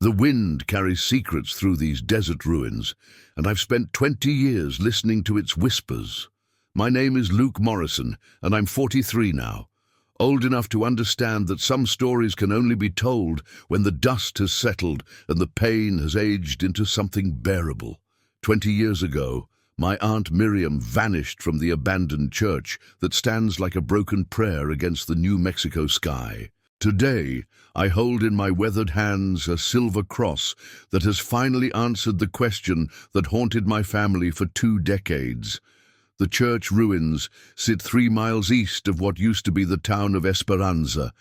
The wind carries secrets through these desert ruins, and I've spent 20 years listening to its whispers. My name is Luke Morrison, and I'm 43 now, old enough to understand that some stories can only be told when the dust has settled and the pain has aged into something bearable. 20 years ago, my Aunt Miriam vanished from the abandoned church that stands like a broken prayer against the New Mexico sky. Today, I hold in my weathered hands a silver cross that has finally answered the question that haunted my family for 2 decades. The church ruins sit 3 miles east of what used to be the town of Esperanza,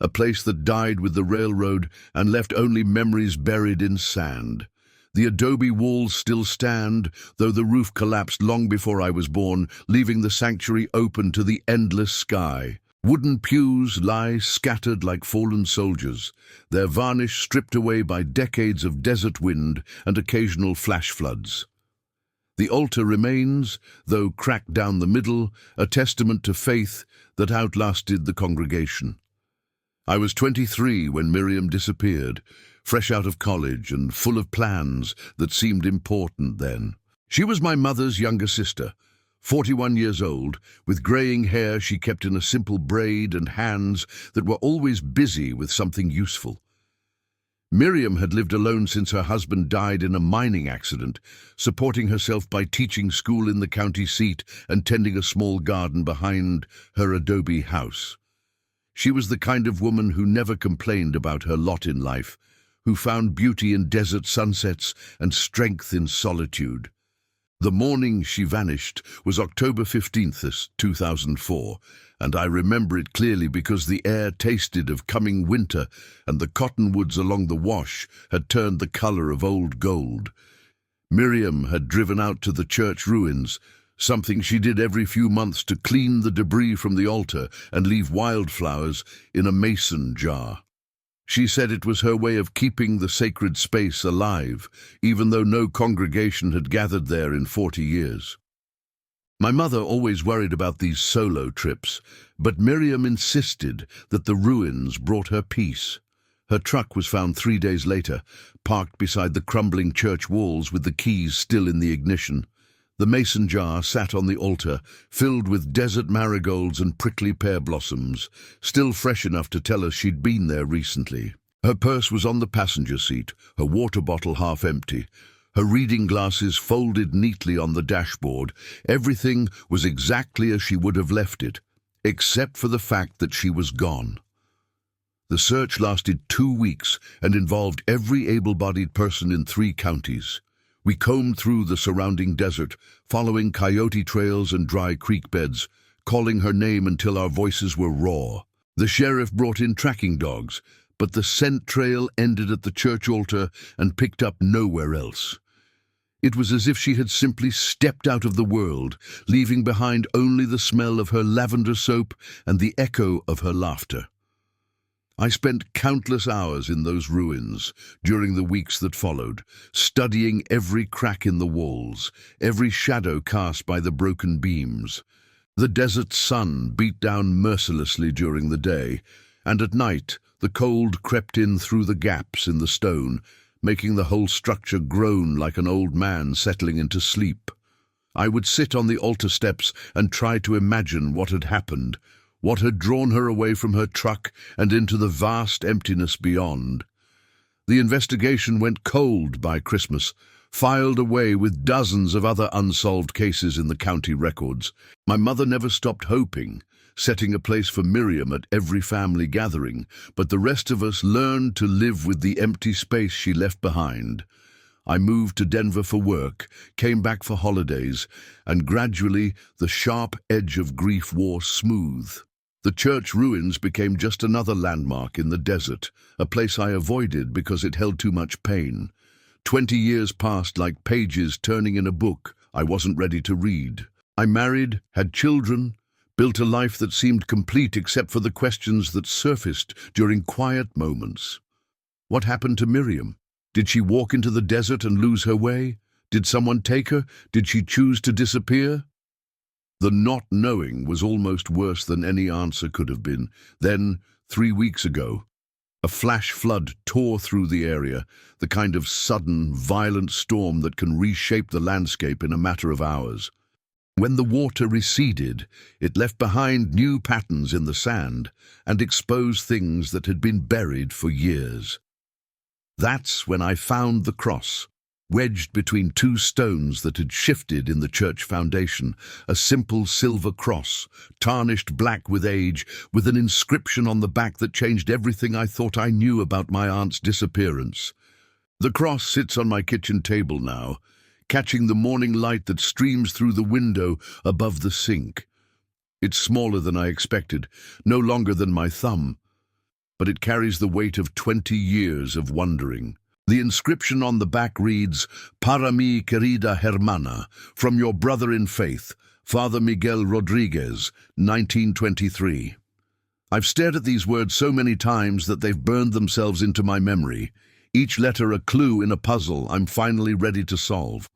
a place that died with the railroad and left only memories buried in sand. The adobe walls still stand, though the roof collapsed long before I was born, leaving the sanctuary open to the endless sky. Wooden pews lie scattered like fallen soldiers, their varnish stripped away by decades of desert wind and occasional flash floods. The altar remains, though cracked down the middle, a testament to faith that outlasted the congregation. I was 23 when Miriam disappeared, fresh out of college and full of plans that seemed important then. She was my mother's younger sister, 41 years old, with greying hair she kept in a simple braid and hands that were always busy with something useful. Miriam had lived alone since her husband died in a mining accident, supporting herself by teaching school in the county seat and tending a small garden behind her adobe house. She was the kind of woman who never complained about her lot in life, who found beauty in desert sunsets and strength in solitude. The morning she vanished was October 15th, 2004, and I remember it clearly because the air tasted of coming winter and the cottonwoods along the wash had turned the color of old gold. Miriam had driven out to the church ruins, something she did every few months to clean the debris from the altar and leave wildflowers in a mason jar. She said it was her way of keeping the sacred space alive, even though no congregation had gathered there in 40 years. My mother always worried about these solo trips, but Miriam insisted that the ruins brought her peace. Her truck was found 3 days later, parked beside the crumbling church walls with the keys still in the ignition. The mason jar sat on the altar, filled with desert marigolds and prickly pear blossoms, still fresh enough to tell us she'd been there recently. Her purse was on the passenger seat, her water bottle half empty, her reading glasses folded neatly on the dashboard. Everything was exactly as she would have left it, except for the fact that she was gone. The search lasted 2 weeks and involved every able-bodied person in 3 counties. We combed through the surrounding desert, following coyote trails and dry creek beds, calling her name until our voices were raw. The sheriff brought in tracking dogs, but the scent trail ended at the church altar and picked up nowhere else. It was as if she had simply stepped out of the world, leaving behind only the smell of her lavender soap and the echo of her laughter. I spent countless hours in those ruins during the weeks that followed, studying every crack in the walls, every shadow cast by the broken beams. The desert sun beat down mercilessly during the day, and at night the cold crept in through the gaps in the stone, making the whole structure groan like an old man settling into sleep. I would sit on the altar steps and try to imagine what had happened, what had drawn her away from her truck and into the vast emptiness beyond. The investigation went cold by Christmas, filed away with dozens of other unsolved cases in the county records. My mother never stopped hoping, setting a place for Miriam at every family gathering, but the rest of us learned to live with the empty space she left behind. I moved to Denver for work, came back for holidays, and gradually the sharp edge of grief wore smooth. The church ruins became just another landmark in the desert, a place I avoided because it held too much pain. 20 years passed like pages turning in a book I wasn't ready to read. I married, had children, built a life that seemed complete except for the questions that surfaced during quiet moments. What happened to Miriam? Did she walk into the desert and lose her way? Did someone take her? Did she choose to disappear? The not knowing was almost worse than any answer could have been. Then, 3 weeks ago, A flash flood tore through the area, the kind of sudden, violent storm that can reshape the landscape in a matter of hours. When the water receded, it left behind new patterns in the sand and exposed things that had been buried for years. That's when I found the cross, wedged between two stones that had shifted in the church foundation, a simple silver cross, tarnished black with age, with an inscription on the back that changed everything I thought I knew about my aunt's disappearance. The cross sits on my kitchen table now, catching the morning light that streams through the window above the sink. It's smaller than I expected, no longer than my thumb, but it carries the weight of 20 years of wandering. The inscription on the back reads, "Para mi querida hermana, from your brother in faith, Father Miguel Rodriguez, 1923. I've stared at these words so many times that they've burned themselves into my memory, each letter a clue in a puzzle I'm finally ready to solve.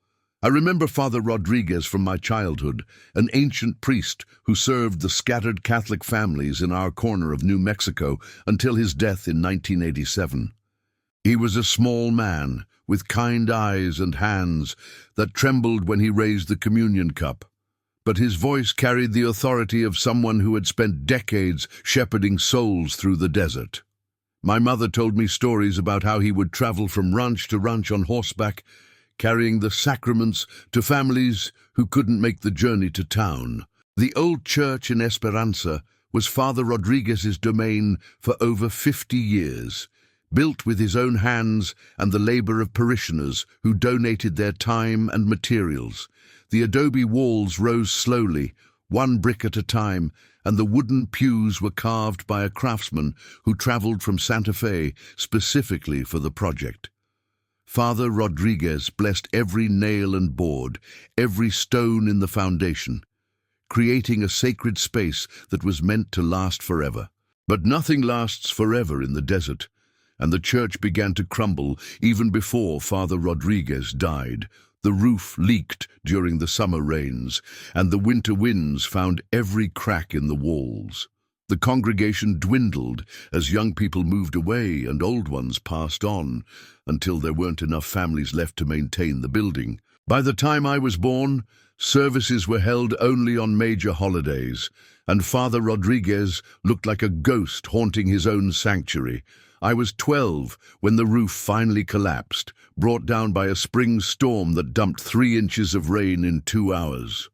I remember Father Rodriguez from my childhood, an ancient priest who served the scattered Catholic families in our corner of New Mexico until his death in 1987. He was a small man, with kind eyes and hands that trembled when he raised the communion cup. But his voice carried the authority of someone who had spent decades shepherding souls through the desert. My mother told me stories about how he would travel from ranch to ranch on horseback, carrying the sacraments to families who couldn't make the journey to town. The old church in Esperanza was Father Rodriguez's domain for over 50 years, built with his own hands and the labor of parishioners who donated their time and materials. The adobe walls rose slowly, one brick at a time, and the wooden pews were carved by a craftsman who traveled from Santa Fe specifically for the project. Father Rodriguez blessed every nail and board, every stone in the foundation, creating a sacred space that was meant to last forever. But nothing lasts forever in the desert, and the church began to crumble even before Father Rodriguez died. The roof leaked during the summer rains, and the winter winds found every crack in the walls. The congregation dwindled as young people moved away and old ones passed on, until there weren't enough families left to maintain the building. By the time I was born, services were held only on major holidays, and Father Rodriguez looked like a ghost haunting his own sanctuary. I was 12 when the roof finally collapsed, brought down by a spring storm that dumped 3 inches of rain in 2 hours.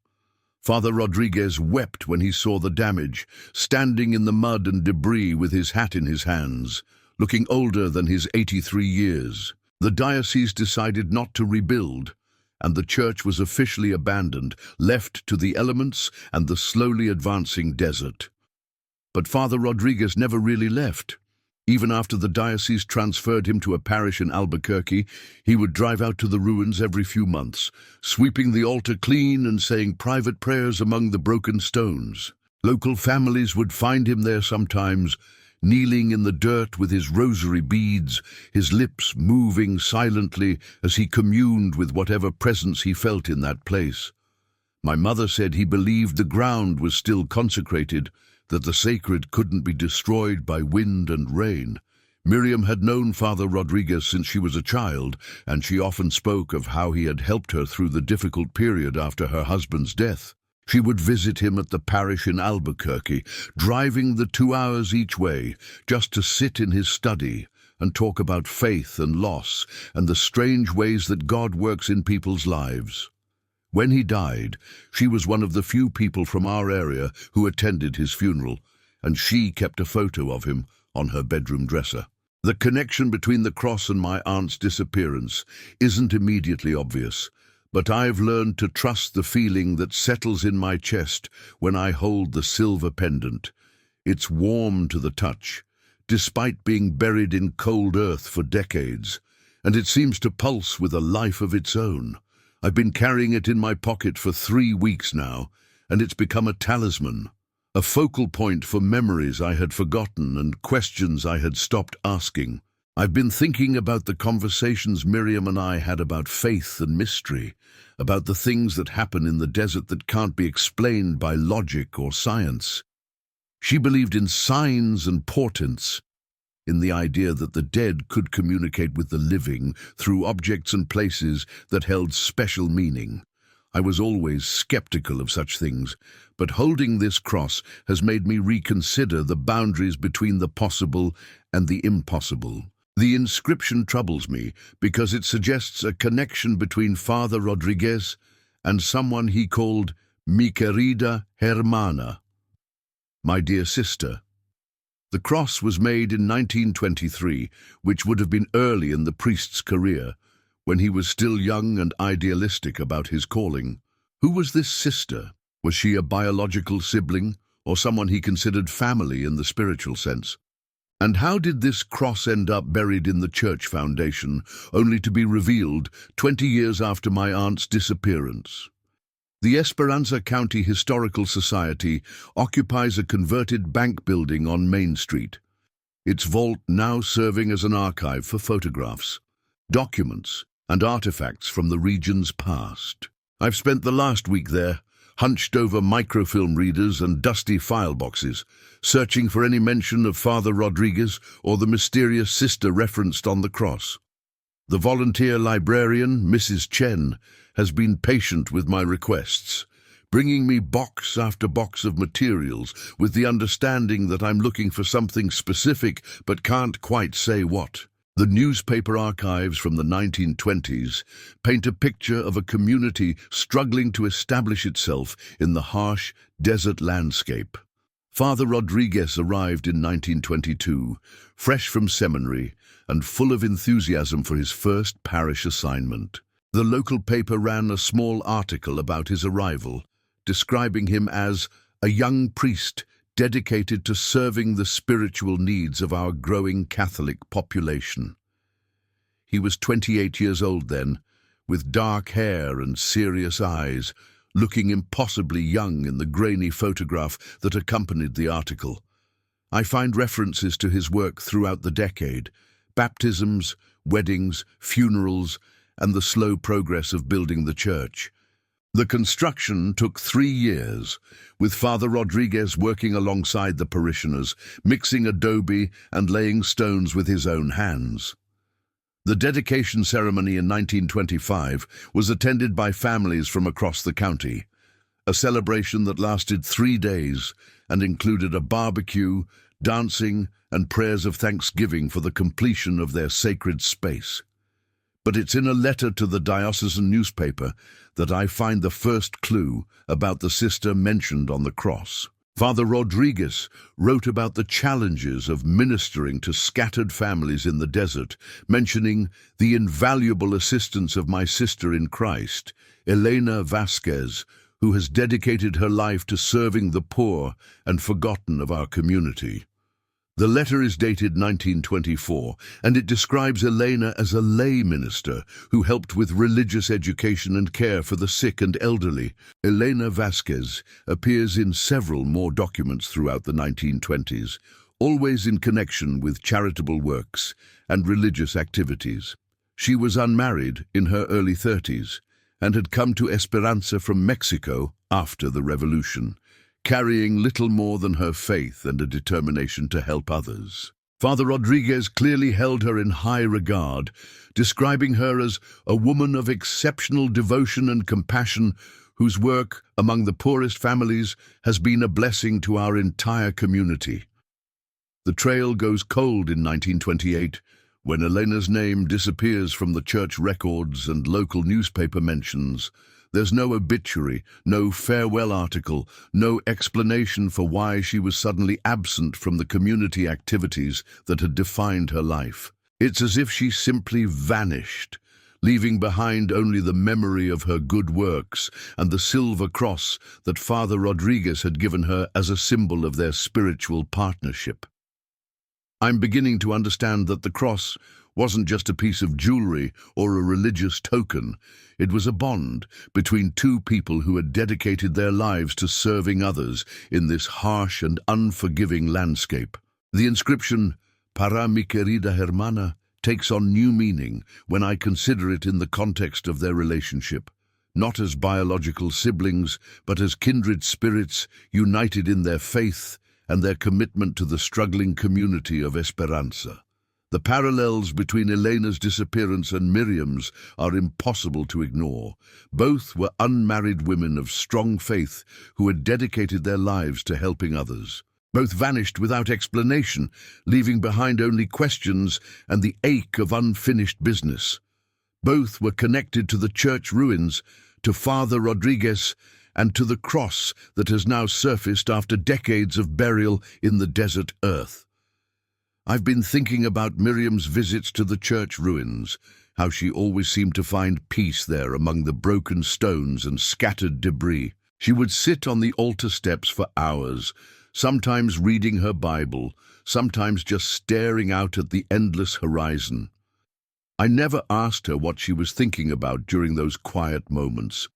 Father Rodriguez wept when he saw the damage, standing in the mud and debris with his hat in his hands, looking older than his 83 years. The diocese decided not to rebuild, and the church was officially abandoned, left to the elements and the slowly advancing desert. But Father Rodriguez never really left. Even after the diocese transferred him to a parish in Albuquerque, he would drive out to the ruins every few months, sweeping the altar clean and saying private prayers among the broken stones. Local families would find him there sometimes, kneeling in the dirt with his rosary beads, his lips moving silently as he communed with whatever presence he felt in that place. My mother said he believed the ground was still consecrated, that the sacred couldn't be destroyed by wind and rain. Miriam had known Father Rodriguez since she was a child, and she often spoke of how he had helped her through the difficult period after her husband's death. She would visit him at the parish in Albuquerque, driving the 2 hours each way, just to sit in his study and talk about faith and loss and the strange ways that God works in people's lives. When he died, she was one of the few people from our area who attended his funeral, and she kept a photo of him on her bedroom dresser. The connection between the cross and my aunt's disappearance isn't immediately obvious, but I've learned to trust the feeling that settles in my chest when I hold the silver pendant. It's warm to the touch, despite being buried in cold earth for decades, and it seems to pulse with a life of its own. I've been carrying it in my pocket for 3 weeks now, and it's become a talisman, a focal point for memories I had forgotten and questions I had stopped asking. I've been thinking about the conversations Miriam and I had about faith and mystery, about the things that happen in the desert that can't be explained by logic or science. She believed in signs and portents, in the idea that the dead could communicate with the living through objects and places that held special meaning. I was always skeptical of such things, but holding this cross has made me reconsider the boundaries between the possible and the impossible. The inscription troubles me because it suggests a connection between Father Rodriguez and someone he called Mi querida hermana, my dear sister. The cross was made in 1923, which would have been early in the priest's career, when he was still young and idealistic about his calling. Who was this sister? Was she a biological sibling, or someone he considered family in the spiritual sense? And how did this cross end up buried in the church foundation, only to be revealed 20 years after my aunt's disappearance? The Esperanza County Historical Society occupies a converted bank building on Main Street, its vault now serving as an archive for photographs, documents, and artifacts from the region's past. I've spent the last week there, hunched over microfilm readers and dusty file boxes, searching for any mention of Father Rodriguez or the mysterious sister referenced on the cross. The volunteer librarian, Mrs. Chen, has been patient with my requests, bringing me box after box of materials with the understanding that I'm looking for something specific but can't quite say what. The newspaper archives from the 1920s paint a picture of a community struggling to establish itself in the harsh desert landscape. Father Rodriguez arrived in 1922, fresh from seminary and full of enthusiasm for his first parish assignment. The local paper ran a small article about his arrival, describing him as a young priest dedicated to serving the spiritual needs of our growing Catholic population. He was 28 years old then, with dark hair and serious eyes, looking impossibly young in the grainy photograph that accompanied the article. I find references to his work throughout the decade: baptisms, weddings, funerals, and the slow progress of building the church. The construction took 3 years, with Father Rodriguez working alongside the parishioners, mixing adobe and laying stones with his own hands. The dedication ceremony in 1925 was attended by families from across the county, a celebration that lasted 3 days and included a barbecue, dancing, and prayers of thanksgiving for the completion of their sacred space. But it's in a letter to the diocesan newspaper that I find the first clue about the sister mentioned on the cross. Father Rodriguez wrote about the challenges of ministering to scattered families in the desert, mentioning the invaluable assistance of my sister in Christ, Elena Vasquez, who has dedicated her life to serving the poor and forgotten of our community. The letter is dated 1924, and it describes Elena as a lay minister who helped with religious education and care for the sick and elderly. Elena Vasquez appears in several more documents throughout the 1920s, always in connection with charitable works and religious activities. She was unmarried in her early 30s and had come to Esperanza from Mexico after the revolution, carrying little more than her faith and a determination to help others. Father Rodriguez clearly held her in high regard, describing her as a woman of exceptional devotion and compassion whose work among the poorest families has been a blessing to our entire community. The trail goes cold in 1928, when Elena's name disappears from the church records and local newspaper mentions. There's no obituary, no farewell article, no explanation for why she was suddenly absent from the community activities that had defined her life. It's as if she simply vanished, leaving behind only the memory of her good works and the silver cross that Father Rodriguez had given her as a symbol of their spiritual partnership. I'm beginning to understand that the cross wasn't just a piece of jewelry or a religious token. It was a bond between two people who had dedicated their lives to serving others in this harsh and unforgiving landscape. The inscription, "Para mi querida hermana," takes on new meaning when I consider it in the context of their relationship, not as biological siblings, but as kindred spirits united in their faith and their commitment to the struggling community of Esperanza. The parallels between Elena's disappearance and Miriam's are impossible to ignore. Both were unmarried women of strong faith who had dedicated their lives to helping others. Both vanished without explanation, leaving behind only questions and the ache of unfinished business. Both were connected to the church ruins, to Father Rodriguez, and to the cross that has now surfaced after decades of burial in the desert earth. I've been thinking about Miriam's visits to the church ruins, how she always seemed to find peace there among the broken stones and scattered debris. She would sit on the altar steps for hours, sometimes reading her Bible, sometimes just staring out at the endless horizon. I never asked her what she was thinking about during those quiet moments,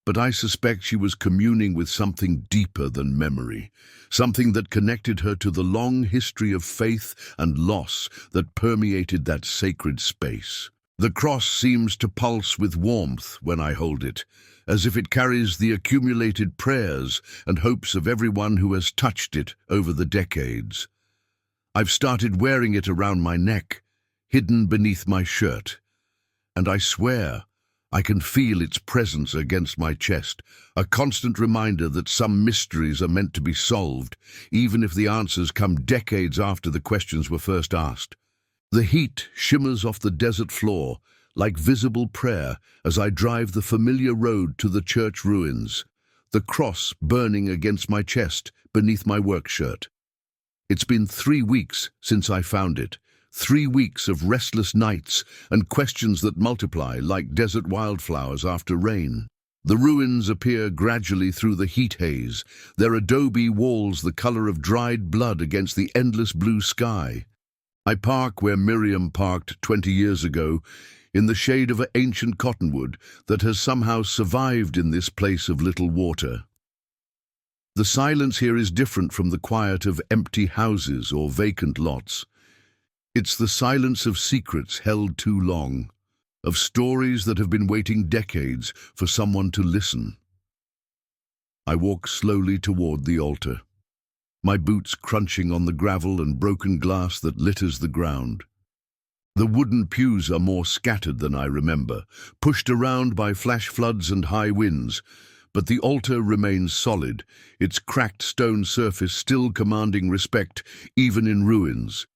but I suspect she was communing with something deeper than memory, something that connected her to the long history of faith and loss that permeated that sacred space. The cross seems to pulse with warmth when I hold it, as if it carries the accumulated prayers and hopes of everyone who has touched it over the decades. I've started wearing it around my neck, hidden beneath my shirt, and I swear I can feel its presence against my chest, a constant reminder that some mysteries are meant to be solved, even if the answers come decades after the questions were first asked. The heat shimmers off the desert floor, like visible prayer, as I drive the familiar road to the church ruins, the cross burning against my chest beneath my work shirt. It's been 3 weeks since I found it. 3 weeks of restless nights and questions that multiply like desert wildflowers after rain. The ruins appear gradually through the heat haze, their adobe walls the color of dried blood against the endless blue sky. I park where Miriam parked 20 years ago, in the shade of an ancient cottonwood that has somehow survived in this place of little water. The silence here is different from the quiet of empty houses or vacant lots. It's the silence of secrets held too long, of stories that have been waiting decades for someone to listen. I walk slowly toward the altar, my boots crunching on the gravel and broken glass that litters the ground. The wooden pews are more scattered than I remember, pushed around by flash floods and high winds, but the altar remains solid, its cracked stone surface still commanding respect even in ruins.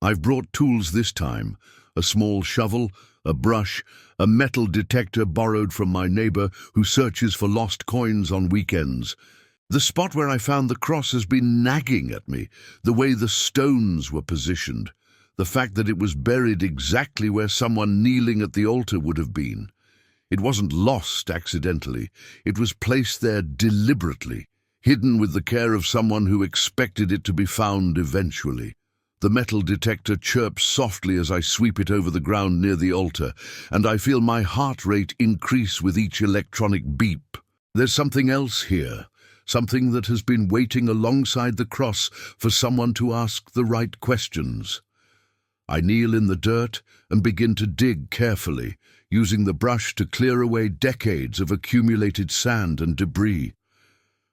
I've brought tools this time, a small shovel, a brush, a metal detector borrowed from my neighbor who searches for lost coins on weekends. The spot where I found the cross has been nagging at me, the way the stones were positioned, the fact that it was buried exactly where someone kneeling at the altar would have been. It wasn't lost accidentally, it was placed there deliberately, hidden with the care of someone who expected it to be found eventually. The metal detector chirps softly as I sweep it over the ground near the altar, and I feel my heart rate increase with each electronic beep. There's something else here, something that has been waiting alongside the cross for someone to ask the right questions. I kneel in the dirt and begin to dig carefully, using the brush to clear away decades of accumulated sand and debris.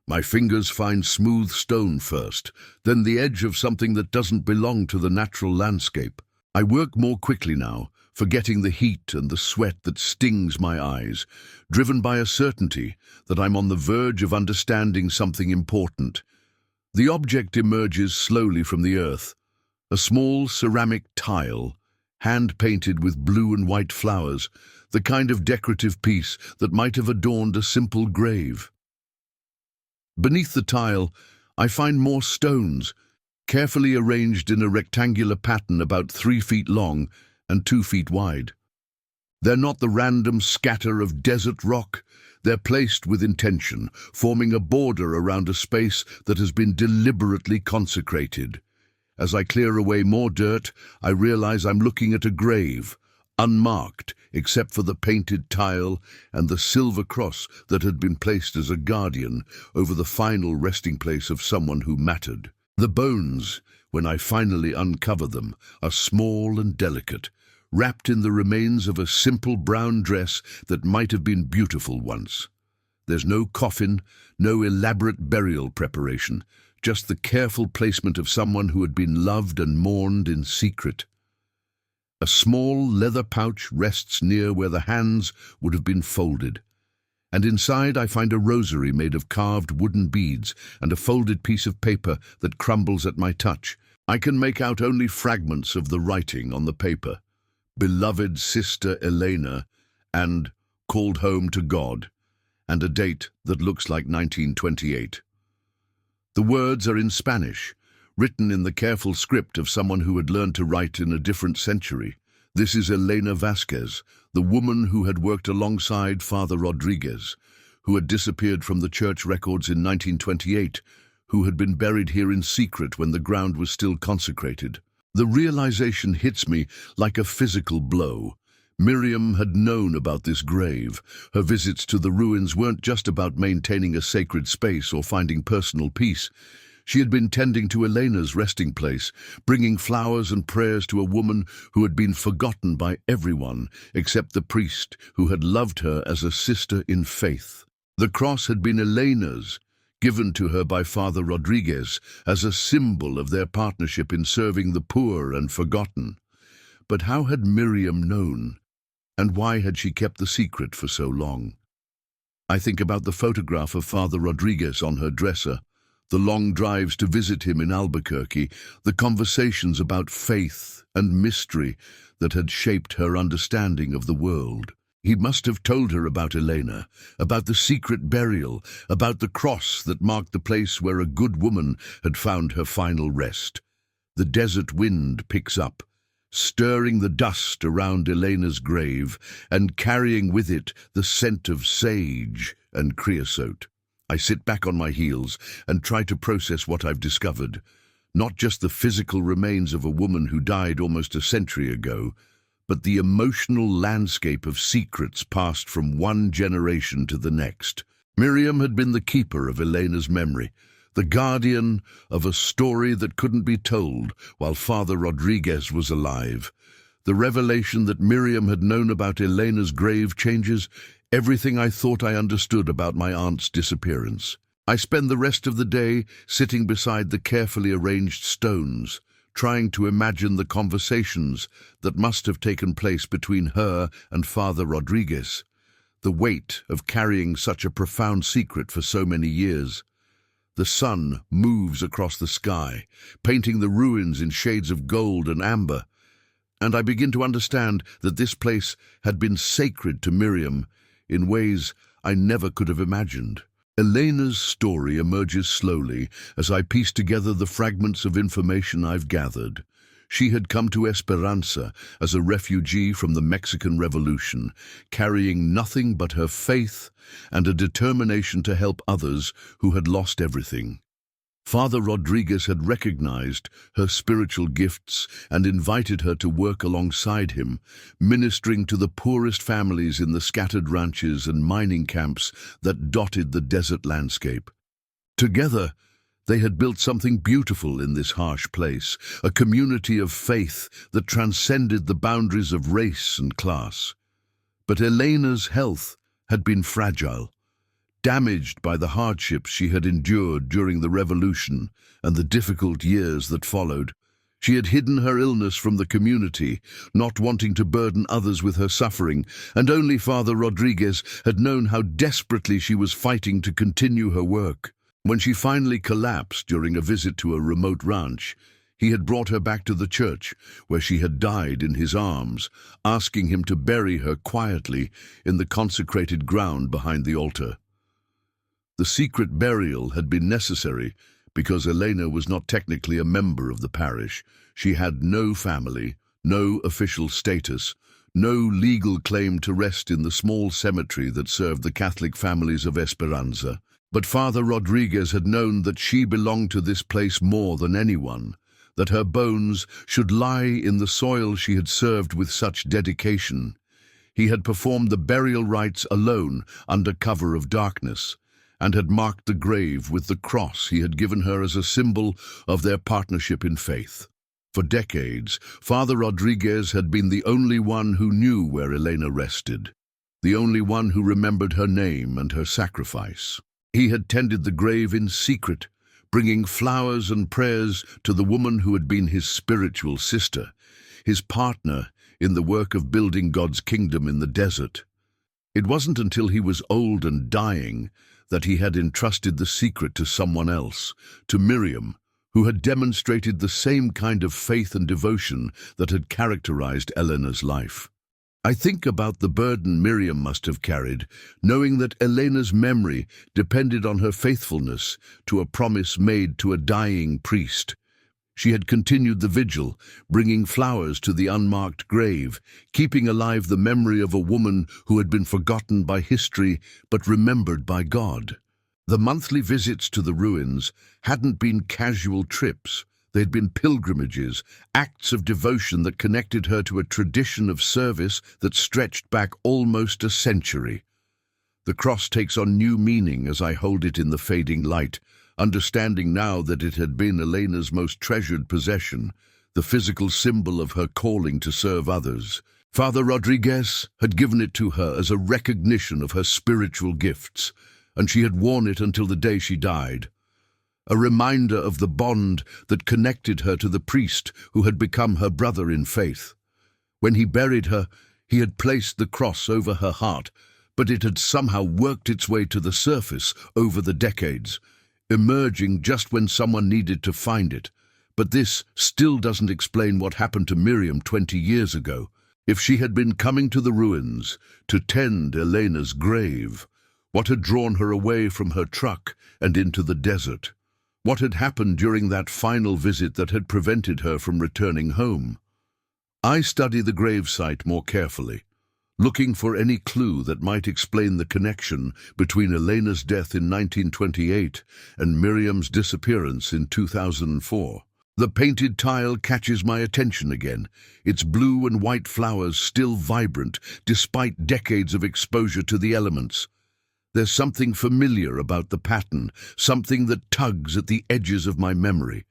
My fingers find smooth stone first, then the edge of something that doesn't belong to the natural landscape. I work more quickly now, forgetting the heat and the sweat that stings my eyes, driven by a certainty that I'm on the verge of understanding something important. The object emerges slowly from the earth, a small ceramic tile, hand-painted with blue and white flowers, the kind of decorative piece that might have adorned a simple grave. Beneath the tile, I find more stones, carefully arranged in a rectangular pattern about 3 feet long and 2 feet wide. They're not the random scatter of desert rock. They're placed with intention, forming a border around a space that has been deliberately consecrated. As I clear away more dirt, I realize I'm looking at a grave, unmarked except for the painted tile and the silver cross that had been placed as a guardian over the final resting place of someone who mattered. The bones, when I finally uncover them, are small and delicate, wrapped in the remains of a simple brown dress that might have been beautiful once. There's no coffin, no elaborate burial preparation, just the careful placement of someone who had been loved and mourned in secret. A small leather pouch rests near where the hands would have been folded, and inside I find a rosary made of carved wooden beads and a folded piece of paper that crumbles at my touch. I can make out only fragments of the writing on the paper. Beloved Sister Elena, and called home to God, and a date that looks like 1928. The words are in Spanish, written in the careful script of someone who had learned to write in a different century. This is Elena Vasquez, the woman who had worked alongside Father Rodriguez, who had disappeared from the church records in 1928, who had been buried here in secret when the ground was still consecrated. The realization hits me like a physical blow. Miriam had known about this grave. Her visits to the ruins weren't just about maintaining a sacred space or finding personal peace. She had been tending to Elena's resting place, bringing flowers and prayers to a woman who had been forgotten by everyone except the priest who had loved her as a sister in faith. The cross had been Elena's, given to her by Father Rodriguez as a symbol of their partnership in serving the poor and forgotten. But how had Miriam known? And why had she kept the secret for so long? I think about the photograph of Father Rodriguez on her dresser, the long drives to visit him in Albuquerque, the conversations about faith and mystery that had shaped her understanding of the world. He must have told her about Elena, about the secret burial, about the cross that marked the place where a good woman had found her final rest. The desert wind picks up, stirring the dust around Elena's grave and carrying with it the scent of sage and creosote. I sit back on my heels and try to process what I've discovered. Not just the physical remains of a woman who died almost a century ago, but the emotional landscape of secrets passed from one generation to the next. Miriam had been the keeper of Elena's memory, the guardian of a story that couldn't be told while Father Rodriguez was alive. The revelation that Miriam had known about Elena's grave changes everything I thought I understood about my aunt's disappearance. I spend the rest of the day sitting beside the carefully arranged stones, trying to imagine the conversations that must have taken place between her and Father Rodriguez, the weight of carrying such a profound secret for so many years. The sun moves across the sky, painting the ruins in shades of gold and amber, and I begin to understand that this place had been sacred to Miriam in ways I never could have imagined. Elena's story emerges slowly as I piece together the fragments of information I've gathered. She had come to Esperanza as a refugee from the Mexican Revolution, carrying nothing but her faith and a determination to help others who had lost everything. Father Rodriguez had recognized her spiritual gifts and invited her to work alongside him, ministering to the poorest families in the scattered ranches and mining camps that dotted the desert landscape. Together, they had built something beautiful in this harsh place, a community of faith that transcended the boundaries of race and class. But Elena's health had been fragile, damaged by the hardships she had endured during the revolution and the difficult years that followed. She had hidden her illness from the community, not wanting to burden others with her suffering, and only Father Rodriguez had known how desperately she was fighting to continue her work. When she finally collapsed during a visit to a remote ranch, he had brought her back to the church, where she had died in his arms, asking him to bury her quietly in the consecrated ground behind the altar. The secret burial had been necessary because Elena was not technically a member of the parish. She had no family, no official status, no legal claim to rest in the small cemetery that served the Catholic families of Esperanza. But Father Rodriguez had known that she belonged to this place more than anyone, that her bones should lie in the soil she had served with such dedication. He had performed the burial rites alone under cover of darkness, and had marked the grave with the cross he had given her as a symbol of their partnership in faith. For decades, Father Rodriguez had been the only one who knew where Elena rested, the only one who remembered her name and her sacrifice. He had tended the grave in secret, bringing flowers and prayers to the woman who had been his spiritual sister, his partner in the work of building God's kingdom in the desert. It wasn't until he was old and dying that he had entrusted the secret to someone else, to Miriam, who had demonstrated the same kind of faith and devotion that had characterized Elena's life. I think about the burden Miriam must have carried, knowing that Elena's memory depended on her faithfulness to a promise made to a dying priest. She had continued the vigil, bringing flowers to the unmarked grave, keeping alive the memory of a woman who had been forgotten by history but remembered by God. The monthly visits to the ruins hadn't been casual trips. They'd been pilgrimages, acts of devotion that connected her to a tradition of service that stretched back almost a century. The cross takes on new meaning as I hold it in the fading light, understanding now that it had been Elena's most treasured possession, the physical symbol of her calling to serve others. Father Rodriguez had given it to her as a recognition of her spiritual gifts, and she had worn it until the day she died. A reminder of the bond that connected her to the priest who had become her brother in faith. When he buried her, he had placed the cross over her heart, but it had somehow worked its way to the surface over the decades, emerging just when someone needed to find it. But this still doesn't explain what happened to Miriam 20 years ago. If she had been coming to the ruins to tend Elena's grave, what had drawn her away from her truck and into the desert? What had happened during that final visit that had prevented her from returning home? I study the gravesite more carefully, looking for any clue that might explain the connection between Elena's death in 1928 and Miriam's disappearance in 2004. The painted tile catches my attention again, its blue and white flowers still vibrant despite decades of exposure to the elements. There's something familiar about the pattern, something that tugs at the edges of my memory.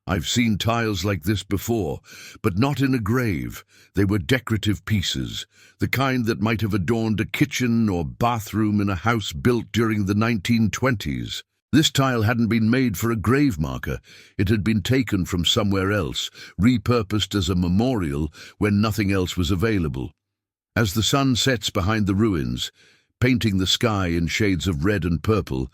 I've seen tiles like this before, but not in a grave. They were decorative pieces, the kind that might have adorned a kitchen or bathroom in a house built during the 1920s. This tile hadn't been made for a grave marker. It had been taken from somewhere else, repurposed as a memorial when nothing else was available. As the sun sets behind the ruins, painting the sky in shades of red and purple,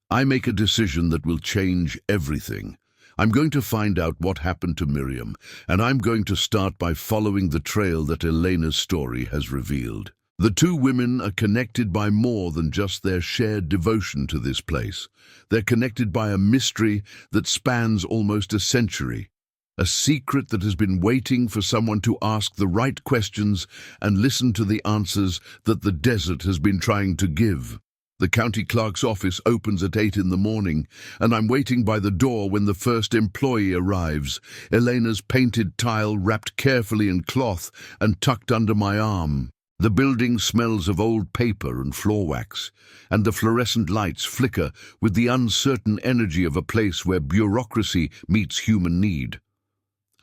I make a decision that will change everything. I'm going to find out what happened to Miriam, and I'm going to start by following the trail that Elena's story has revealed. The two women are connected by more than just their shared devotion to this place. They're connected by a mystery that spans almost a century. A secret that has been waiting for someone to ask the right questions and listen to the answers that the desert has been trying to give. The county clerk's office opens at 8 in the morning, and I'm waiting by the door when the first employee arrives, Elena's painted tile wrapped carefully in cloth and tucked under my arm. The building smells of old paper and floor wax, and the fluorescent lights flicker with the uncertain energy of a place where bureaucracy meets human need.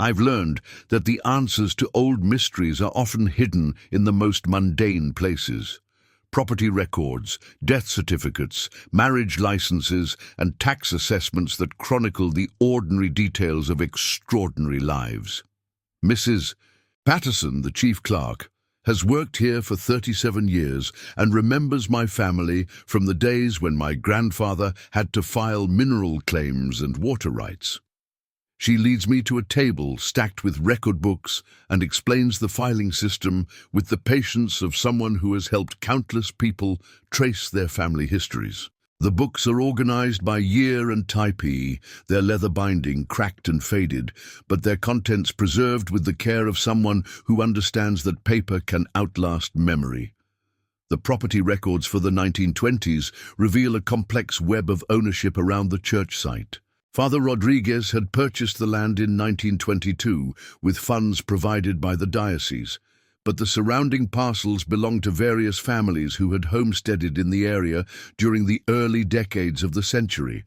I've learned that the answers to old mysteries are often hidden in the most mundane places. Property records, death certificates, marriage licenses, and tax assessments that chronicle the ordinary details of extraordinary lives. Mrs. Patterson, the chief clerk, has worked here for 37 years and remembers my family from the days when my grandfather had to file mineral claims and water rights. She leads me to a table stacked with record books and explains the filing system with the patience of someone who has helped countless people trace their family histories. The books are organized by year and typee, their leather binding cracked and faded, but their contents preserved with the care of someone who understands that paper can outlast memory. The property records for the 1920s reveal a complex web of ownership around the church site. Father Rodriguez had purchased the land in 1922 with funds provided by the diocese, but the surrounding parcels belonged to various families who had homesteaded in the area during the early decades of the century.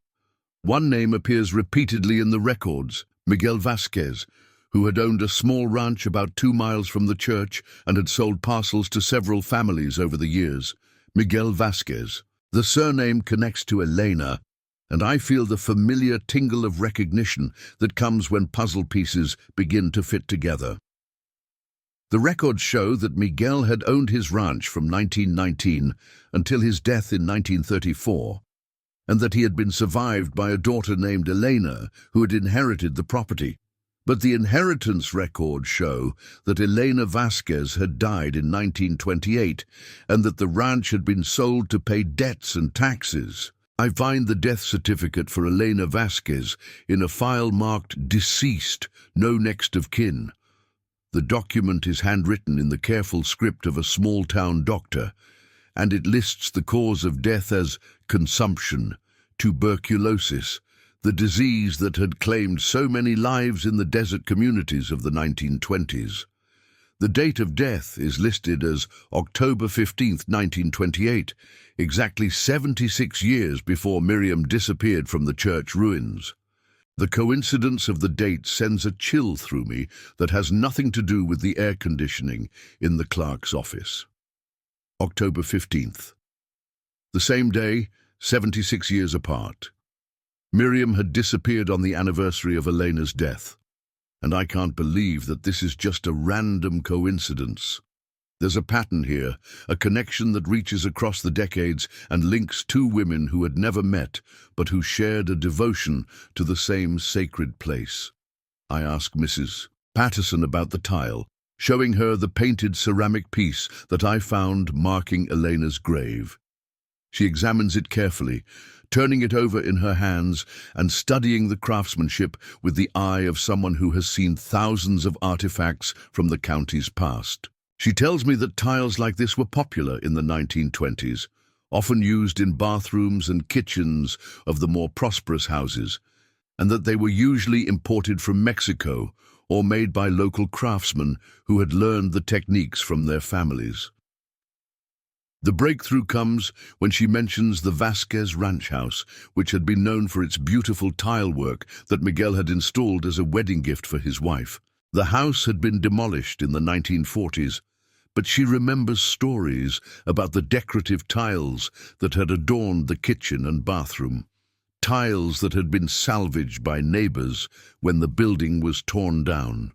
One name appears repeatedly in the records, Miguel Vasquez, who had owned a small ranch about 2 miles from the church and had sold parcels to several families over the years. Miguel Vasquez. The surname connects to Elena, and I feel the familiar tingle of recognition that comes when puzzle pieces begin to fit together. The records show that Miguel had owned his ranch from 1919 until his death in 1934, and that he had been survived by a daughter named Elena who had inherited the property. But the inheritance records show that Elena Vasquez had died in 1928 and that the ranch had been sold to pay debts and taxes. I find the death certificate for Elena Vasquez in a file marked "Deceased, no next of kin." The document is handwritten in the careful script of a small-town doctor, and it lists the cause of death as consumption, tuberculosis, the disease that had claimed so many lives in the desert communities of the 1920s. The date of death is listed as October 15, 1928, exactly 76 years before Miriam disappeared from the church ruins. The coincidence of the date sends a chill through me that has nothing to do with the air conditioning in the clerk's office. October 15th. The same day, 76 years apart. Miriam had disappeared on the anniversary of Elena's death, and I can't believe that this is just a random coincidence. There's a pattern here, a connection that reaches across the decades and links two women who had never met, but who shared a devotion to the same sacred place. I ask Mrs. Patterson about the tile, showing her the painted ceramic piece that I found marking Elena's grave. She examines it carefully, turning it over in her hands and studying the craftsmanship with the eye of someone who has seen thousands of artifacts from the county's past. She tells me that tiles like this were popular in the 1920s, often used in bathrooms and kitchens of the more prosperous houses, and that they were usually imported from Mexico or made by local craftsmen who had learned the techniques from their families. The breakthrough comes when she mentions the Vasquez ranch house, which had been known for its beautiful tile work that Miguel had installed as a wedding gift for his wife. The house had been demolished in the 1940s, but she remembers stories about the decorative tiles that had adorned the kitchen and bathroom, tiles that had been salvaged by neighbors when the building was torn down.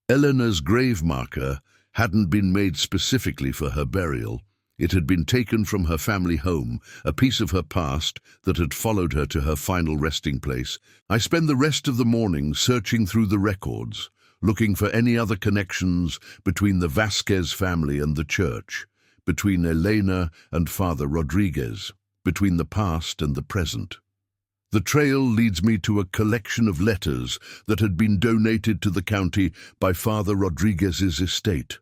Elena's grave marker hadn't been made specifically for her burial. It had been taken from her family home, a piece of her past that had followed her to her final resting place. I spend the rest of the morning searching through the records, looking for any other connections between the Vasquez family and the church, between Elena and Father Rodriguez, between the past and the present. The trail leads me to a collection of letters that had been donated to the county by Father Rodriguez's estate,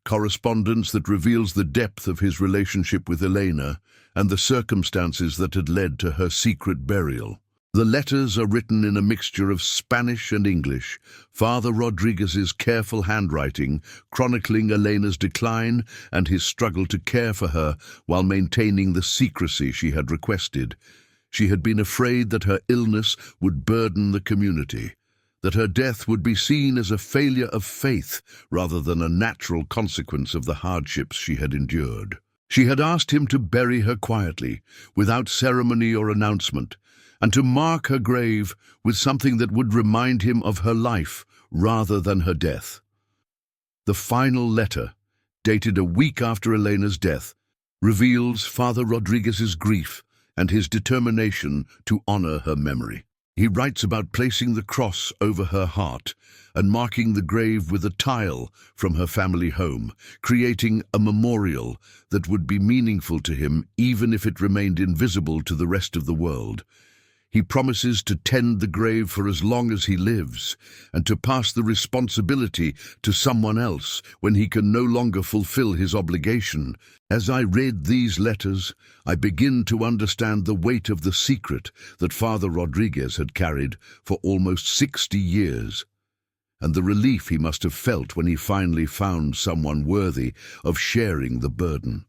correspondence that reveals the depth of his relationship with Elena and the circumstances that had led to her secret burial. The letters are written in a mixture of Spanish and English, Father Rodriguez's careful handwriting chronicling Elena's decline and his struggle to care for her while maintaining the secrecy she had requested. She had been afraid that her illness would burden the community, that her death would be seen as a failure of faith rather than a natural consequence of the hardships she had endured. She had asked him to bury her quietly, without ceremony or announcement, and to mark her grave with something that would remind him of her life rather than her death. The final letter, dated a week after Elena's death, reveals Father Rodriguez's grief and his determination to honor her memory. He writes about placing the cross over her heart and marking the grave with a tile from her family home, creating a memorial that would be meaningful to him even if it remained invisible to the rest of the world. He promises to tend the grave for as long as he lives and to pass the responsibility to someone else when he can no longer fulfill his obligation. As I read these letters, I begin to understand the weight of the secret that Father Rodriguez had carried for almost 60 years, and the relief he must have felt when he finally found someone worthy of sharing the burden.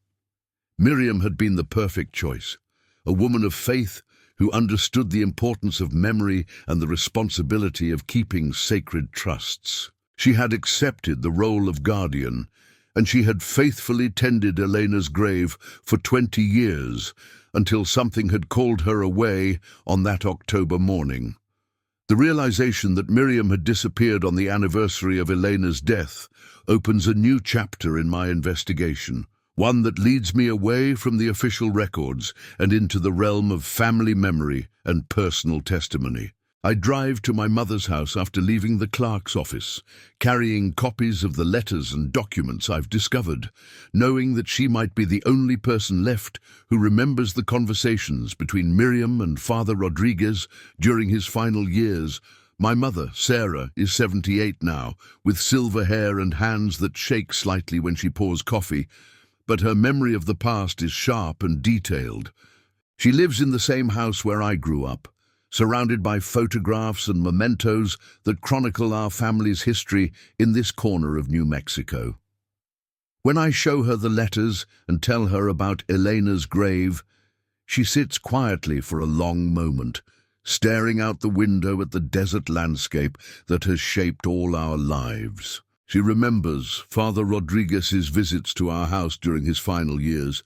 Miriam had been the perfect choice, a woman of faith who understood the importance of memory and the responsibility of keeping sacred trusts. She had accepted the role of guardian, and she had faithfully tended Elena's grave for 20 years until something had called her away on that October morning. The realization that Miriam had disappeared on the anniversary of Elena's death opens a new chapter in my investigation, one that leads me away from the official records and into the realm of family memory and personal testimony. I drive to my mother's house after leaving the clerk's office, carrying copies of the letters and documents I've discovered, knowing that she might be the only person left who remembers the conversations between Miriam and Father Rodriguez during his final years. My mother, Sarah, is 78 now, with silver hair and hands that shake slightly when she pours coffee, but her memory of the past is sharp and detailed. She lives in the same house where I grew up, surrounded by photographs and mementos that chronicle our family's history in this corner of New Mexico. When I show her the letters and tell her about Elena's grave, she sits quietly for a long moment, staring out the window at the desert landscape that has shaped all our lives. She remembers Father Rodriguez's visits to our house during his final years,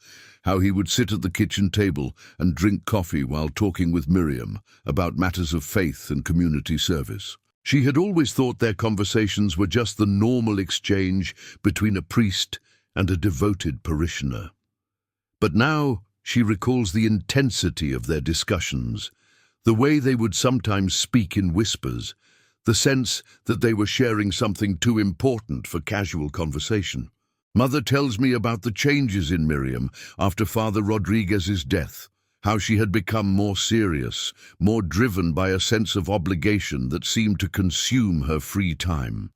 how he would sit at the kitchen table and drink coffee while talking with Miriam about matters of faith and community service. She had always thought their conversations were just the normal exchange between a priest and a devoted parishioner. But now she recalls the intensity of their discussions, the way they would sometimes speak in whispers, the sense that they were sharing something too important for casual conversation. Mother tells me about the changes in Miriam after Father Rodriguez's death, how she had become more serious, more driven by a sense of obligation that seemed to consume her free time.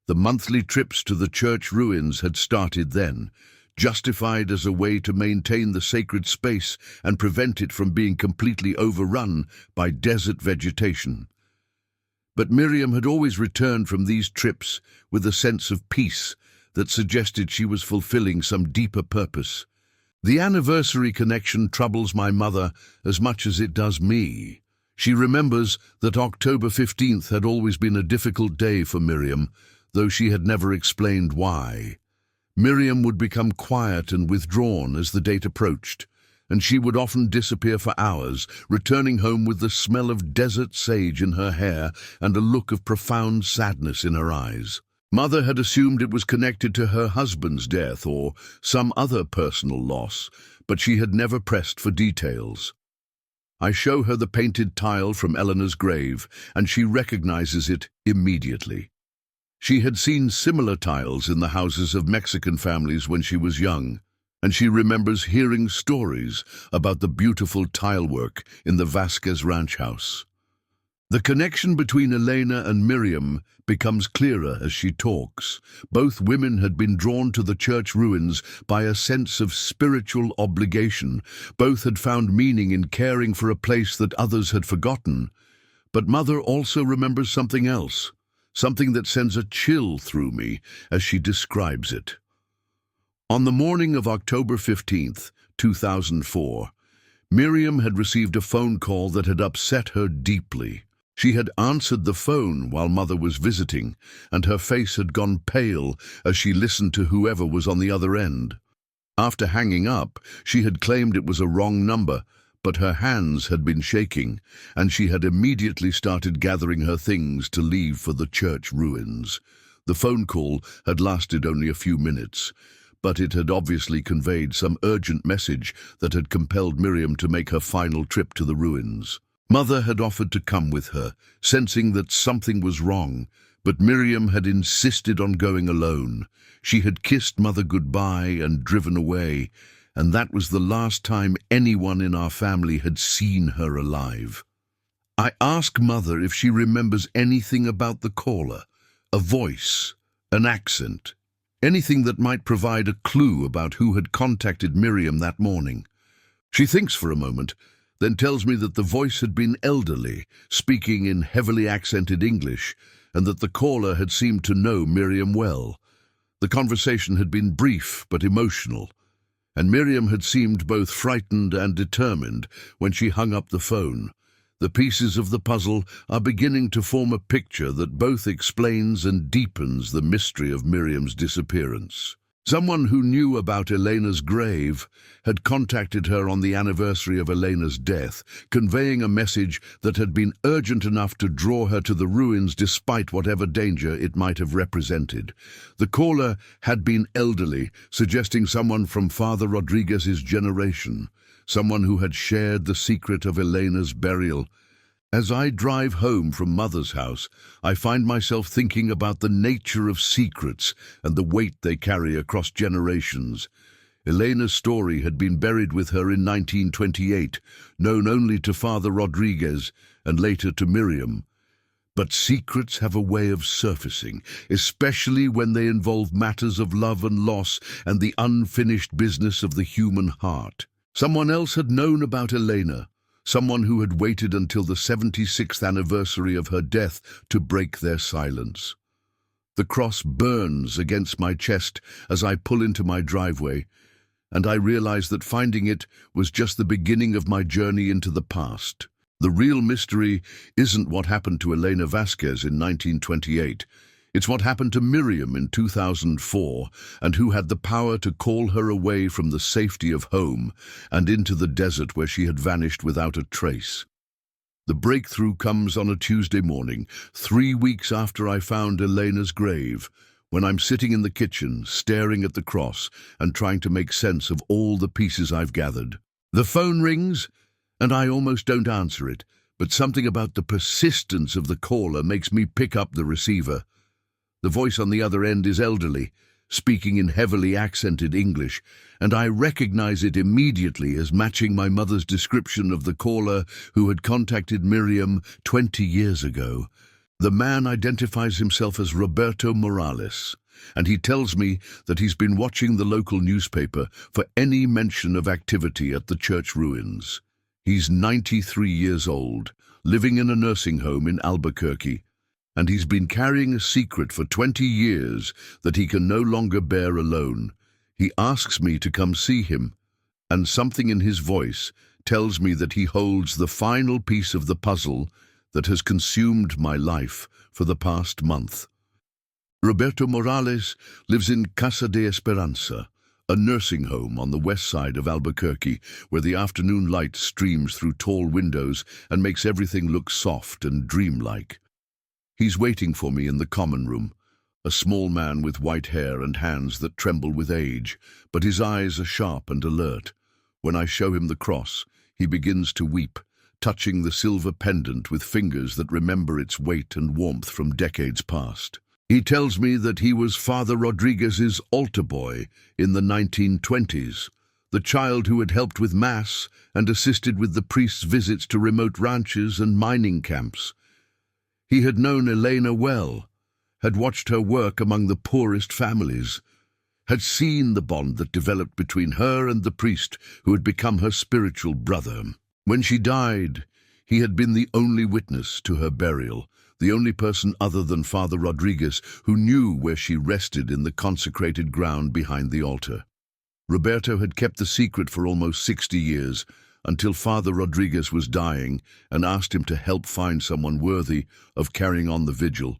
The monthly trips to the church ruins had started then, justified as a way to maintain the sacred space and prevent it from being completely overrun by desert vegetation. But Miriam had always returned from these trips with a sense of peace that suggested she was fulfilling some deeper purpose. The anniversary connection troubles my mother as much as it does me. She remembers that October 15th had always been a difficult day for Miriam, though she had never explained why. Miriam would become quiet and withdrawn as the date approached, and she would often disappear for hours, returning home with the smell of desert sage in her hair and a look of profound sadness in her eyes. Mother had assumed it was connected to her husband's death or some other personal loss, but she had never pressed for details. I show her the painted tile from Elena's grave, and she recognizes it immediately. She had seen similar tiles in the houses of Mexican families when she was young, and she remembers hearing stories about the beautiful tilework in the Vasquez ranch house. The connection between Elena and Miriam becomes clearer as she talks. Both women had been drawn to the church ruins by a sense of spiritual obligation. Both had found meaning in caring for a place that others had forgotten. But Mother also remembers something else, something that sends a chill through me as she describes it. On the morning of October 15th, 2004, Miriam had received a phone call that had upset her deeply. She had answered the phone while Mother was visiting, and her face had gone pale as she listened to whoever was on the other end. After hanging up, she had claimed it was a wrong number, but her hands had been shaking, and she had immediately started gathering her things to leave for the church ruins. The phone call had lasted only a few minutes, but it had obviously conveyed some urgent message that had compelled Miriam to make her final trip to the ruins. Mother had offered to come with her, sensing that something was wrong, but Miriam had insisted on going alone. She had kissed Mother goodbye and driven away, and that was the last time anyone in our family had seen her alive. I ask Mother if she remembers anything about the caller, a voice, an accent, anything that might provide a clue about who had contacted Miriam that morning. She thinks for a moment, then tells me that the voice had been elderly, speaking in heavily accented English, and that the caller had seemed to know Miriam well. The conversation had been brief but emotional, and Miriam had seemed both frightened and determined when she hung up the phone. The pieces of the puzzle are beginning to form a picture that both explains and deepens the mystery of Miriam's disappearance. Someone who knew about Elena's grave had contacted her on the anniversary of Elena's death, conveying a message that had been urgent enough to draw her to the ruins despite whatever danger it might have represented. The caller had been elderly, suggesting someone from Father Rodriguez's generation, someone who had shared the secret of Elena's burial. As I drive home from Mother's house, I find myself thinking about the nature of secrets and the weight they carry across generations. Elena's story had been buried with her in 1928, known only to Father Rodriguez and later to Miriam. But secrets have a way of surfacing, especially when they involve matters of love and loss and the unfinished business of the human heart. Someone else had known about Elena. Someone who had waited until the 76th anniversary of her death to break their silence. The cross burns against my chest as I pull into my driveway, and I realize that finding it was just the beginning of my journey into the past. The real mystery isn't what happened to Elena Vasquez in 1928. It's what happened to Miriam in 2004, and who had the power to call her away from the safety of home and into the desert where she had vanished without a trace. The breakthrough comes on a Tuesday morning, 3 weeks after I found Elena's grave, when I'm sitting in the kitchen, staring at the cross and trying to make sense of all the pieces I've gathered. The phone rings, and I almost don't answer it, but something about the persistence of the caller makes me pick up the receiver. The voice on the other end is elderly, speaking in heavily accented English, and I recognize it immediately as matching my mother's description of the caller who had contacted Miriam 20 years ago. The man identifies himself as Roberto Morales, and he tells me that he's been watching the local newspaper for any mention of activity at the church ruins. He's 93 years old, living in a nursing home in Albuquerque, and he's been carrying a secret for 20 years that he can no longer bear alone. He asks me to come see him, and something in his voice tells me that he holds the final piece of the puzzle that has consumed my life for the past month. Roberto Morales lives in Casa de Esperanza, a nursing home on the west side of Albuquerque, where the afternoon light streams through tall windows and makes everything look soft and dreamlike. He's waiting for me in the common room, a small man with white hair and hands that tremble with age, but his eyes are sharp and alert. When I show him the cross, he begins to weep, touching the silver pendant with fingers that remember its weight and warmth from decades past. He tells me that he was Father Rodriguez's altar boy in the 1920s, the child who had helped with Mass and assisted with the priest's visits to remote ranches and mining camps. He had known Elena well, had watched her work among the poorest families, had seen the bond that developed between her and the priest who had become her spiritual brother. When she died, he had been the only witness to her burial, the only person other than Father Rodriguez who knew where she rested in the consecrated ground behind the altar. Roberto had kept the secret for almost 60 years, until Father Rodriguez was dying and asked him to help find someone worthy of carrying on the vigil.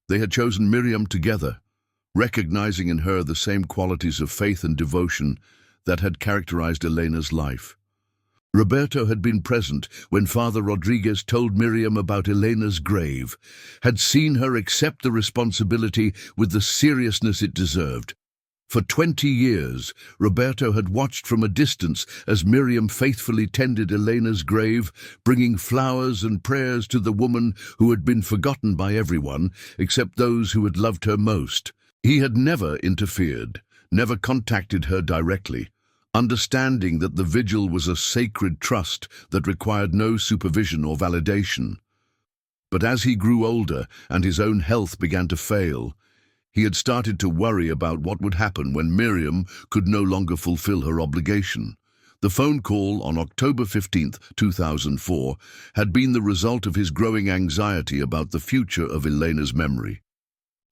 They had chosen Miriam together, recognizing in her the same qualities of faith and devotion that had characterized Elena's life. Roberto had been present when Father Rodriguez told Miriam about Elena's grave, had seen her accept the responsibility with the seriousness it deserved. For 20 years, Roberto had watched from a distance as Miriam faithfully tended Elena's grave, bringing flowers and prayers to the woman who had been forgotten by everyone except those who had loved her most. He had never interfered, never contacted her directly, understanding that the vigil was a sacred trust that required no supervision or validation. But as he grew older and his own health began to fail, he had started to worry about what would happen when Miriam could no longer fulfill her obligation. The phone call on October 15, 2004, had been the result of his growing anxiety about the future of Elena's memory.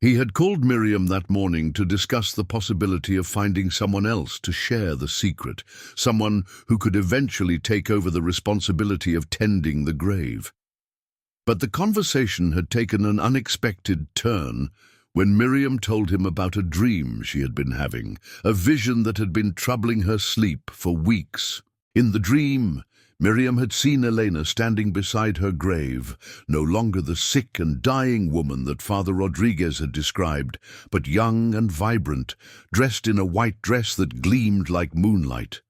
He had called Miriam that morning to discuss the possibility of finding someone else to share the secret, someone who could eventually take over the responsibility of tending the grave. But the conversation had taken an unexpected turn when Miriam told him about a dream she had been having, a vision that had been troubling her sleep for weeks. In the dream, Miriam had seen Elena standing beside her grave, no longer the sick and dying woman that Father Rodriguez had described, but young and vibrant, dressed in a white dress that gleamed like moonlight.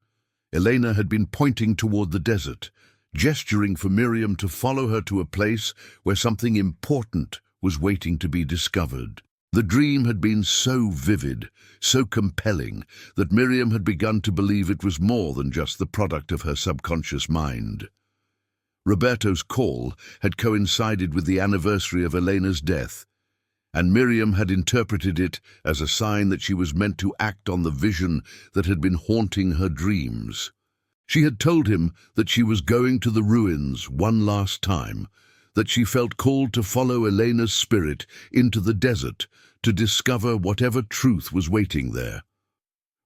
Elena had been pointing toward the desert, gesturing for Miriam to follow her to a place where something important was waiting to be discovered. The dream had been so vivid, so compelling, that Miriam had begun to believe it was more than just the product of her subconscious mind. Roberto's call had coincided with the anniversary of Elena's death, and Miriam had interpreted it as a sign that she was meant to act on the vision that had been haunting her dreams. She had told him that she was going to the ruins one last time, that she felt called to follow Elena's spirit into the desert to discover whatever truth was waiting there.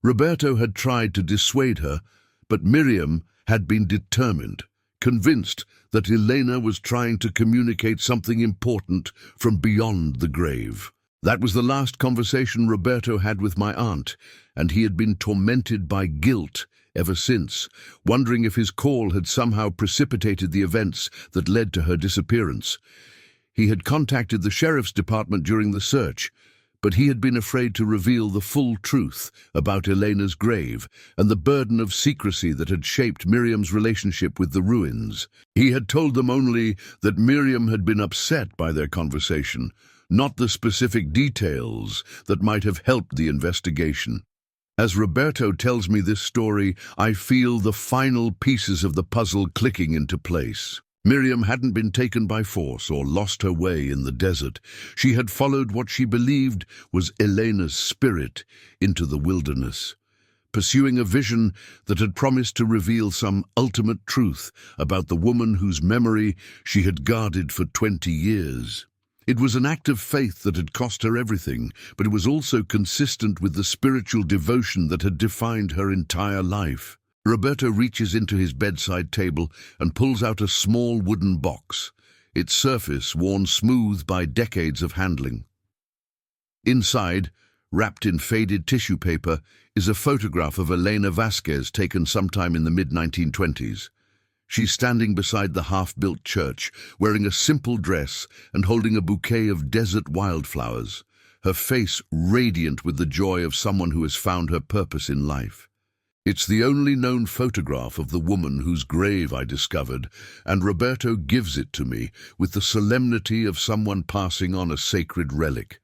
Roberto had tried to dissuade her, but Miriam had been determined, convinced that Elena was trying to communicate something important from beyond the grave. That was the last conversation Roberto had with my aunt, and he had been tormented by guilt ever since, wondering if his call had somehow precipitated the events that led to her disappearance. He had contacted the sheriff's department during the search, but he had been afraid to reveal the full truth about Elena's grave and the burden of secrecy that had shaped Miriam's relationship with the ruins. He had told them only that Miriam had been upset by their conversation, not the specific details that might have helped the investigation. As Roberto tells me this story, I feel the final pieces of the puzzle clicking into place. Miriam hadn't been taken by force or lost her way in the desert. She had followed what she believed was Elena's spirit into the wilderness, pursuing a vision that had promised to reveal some ultimate truth about the woman whose memory she had guarded for 20 years. It was an act of faith that had cost her everything, but it was also consistent with the spiritual devotion that had defined her entire life. Roberto reaches into his bedside table and pulls out a small wooden box, its surface worn smooth by decades of handling. Inside, wrapped in faded tissue paper, is a photograph of Elena Vasquez taken sometime in the mid-1920s. She's standing beside the half-built church, wearing a simple dress and holding a bouquet of desert wildflowers, her face radiant with the joy of someone who has found her purpose in life. It's the only known photograph of the woman whose grave I discovered, and Roberto gives it to me with the solemnity of someone passing on a sacred relic.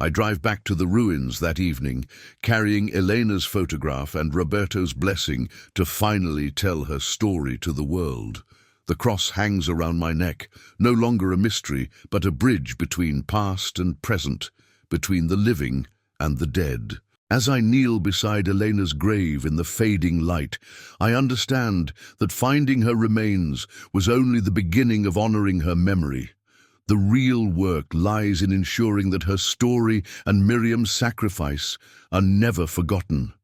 I drive back to the ruins that evening, carrying Elena's photograph and Roberto's blessing to finally tell her story to the world. The cross hangs around my neck, no longer a mystery, but a bridge between past and present, between the living and the dead. As I kneel beside Elena's grave in the fading light, I understand that finding her remains was only the beginning of honoring her memory. The real work lies in ensuring that her story and Miriam's sacrifice are never forgotten.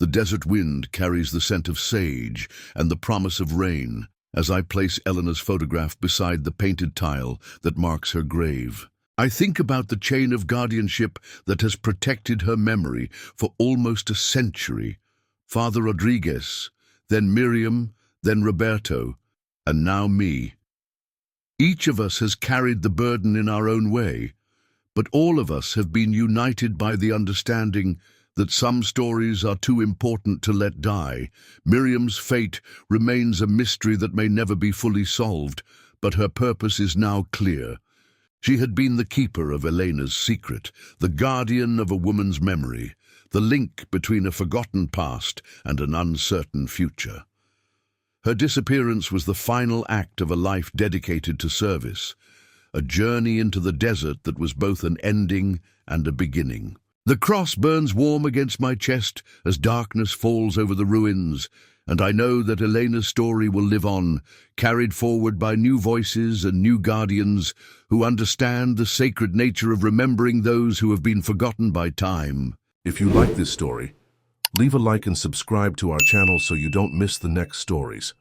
The desert wind carries the scent of sage and the promise of rain as I place Elena's photograph beside the painted tile that marks her grave. I think about the chain of guardianship that has protected her memory for almost a century. Father Rodriguez, then Miriam, then Roberto, and now me. Each of us has carried the burden in our own way, but all of us have been united by the understanding that some stories are too important to let die. Miriam's fate remains a mystery that may never be fully solved, but her purpose is now clear. She had been the keeper of Elena's secret, the guardian of a woman's memory, the link between a forgotten past and an uncertain future. Her disappearance was the final act of a life dedicated to service, a journey into the desert that was both an ending and a beginning. The cross burns warm against my chest as darkness falls over the ruins, and I know that Elena's story will live on, carried forward by new voices and new guardians who understand the sacred nature of remembering those who have been forgotten by time. If you like this story, leave a like and subscribe to our channel so you don't miss the next stories.